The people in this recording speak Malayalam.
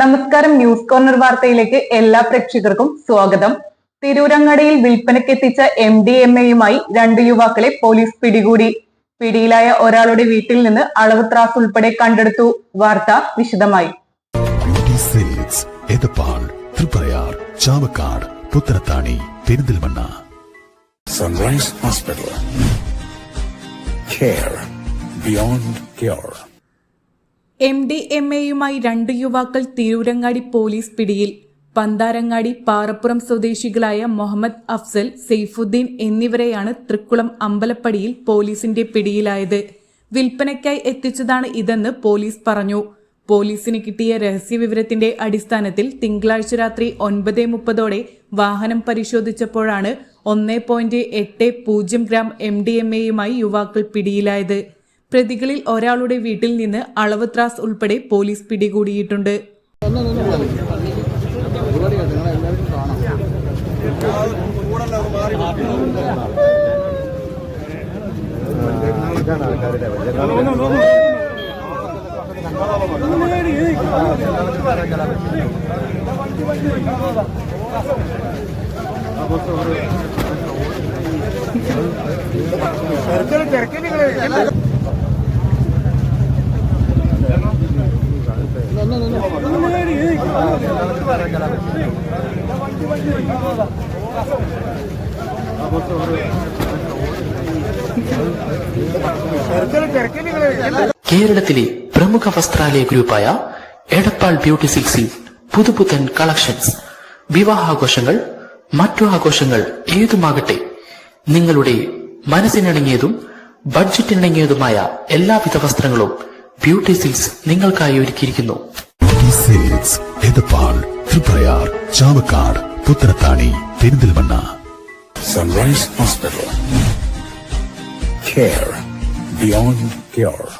നമസ്കാരം. ന്യൂസ് കോർണർ വാർത്തയിലേക്ക് എല്ലാ പ്രേക്ഷകർക്കും സ്വാഗതം. തിരൂരങ്ങാടിയിൽ വിൽപ്പനയ്ക്കെത്തിച്ച MDMA-യുമായി 2 യുവാക്കളെ പോലീസ് പിടികൂടി. പിടിയിലായ ഒരാളുടെ വീട്ടിൽ നിന്ന് അളവ് ത്രാസ് ഉൾപ്പെടെ കണ്ടെടുത്തു. വാർത്ത വിശദമായി. Chavakkad, Puthanathani, Perinthalmanna. Sunrise Hospital. Care beyond cure. MDMA-യുമായി 2 യുവാക്കൾ തിരൂരങ്ങാടി പോലീസ് പിടിയിൽ. പന്താരങ്ങാടി പാറപ്പുറം സ്വദേശികളായ മുഹമ്മദ് അഫ്സൽ, സെയ്ഫുദ്ദീൻ എന്നിവരെയാണ് തൃക്കുളം അമ്പലപ്പടിയിൽ പോലീസിന്റെ പിടിയിലായത്. വിൽപ്പനയ്ക്കായി എത്തിച്ചതാണ് ഇതെന്ന് പോലീസ് പറഞ്ഞു. പോലീസിന് കിട്ടിയ രഹസ്യവിവരത്തിന്റെ അടിസ്ഥാനത്തിൽ തിങ്കളാഴ്ച രാത്രി 9:30 വാഹനം പരിശോധിച്ചപ്പോഴാണ് 1.80 ഗ്രാം MDMA-യുമായി യുവാക്കൾ പിടിയിലായത്. പ്രതികളിൽ ഒരാളുടെ വീട്ടിൽ നിന്ന് അളവ് ത്രാസ് ഉൾപ്പെടെ പോലീസ് പിടികൂടിയിട്ടുണ്ട്. കേരളത്തിലെ പ്രമുഖ വസ്ത്രാലയ ഗ്രൂപ്പായ എടപ്പാൾ ബ്യൂട്ടി സിൽക്സിൽ പുതുപുത്തൻ കളക്ഷൻസ്. വിവാഹാഘോഷങ്ങൾ, മറ്റു ആഘോഷങ്ങൾ ഏതുമാകട്ടെ, നിങ്ങളുടെ മനസ്സിനിണങ്ങിയതും ബഡ്ജറ്റിനിണങ്ങിയതുമായ എല്ലാവിധ വസ്ത്രങ്ങളും ബ്യൂട്ടി സിൽക്സ് നിങ്ങൾക്കായി ഒരുക്കിയിരിക്കുന്നു. Edappal, Triprayar, Chavakkad, Puthanathani, Perinthalmanna. Sunrise Hospital. Care beyond cure.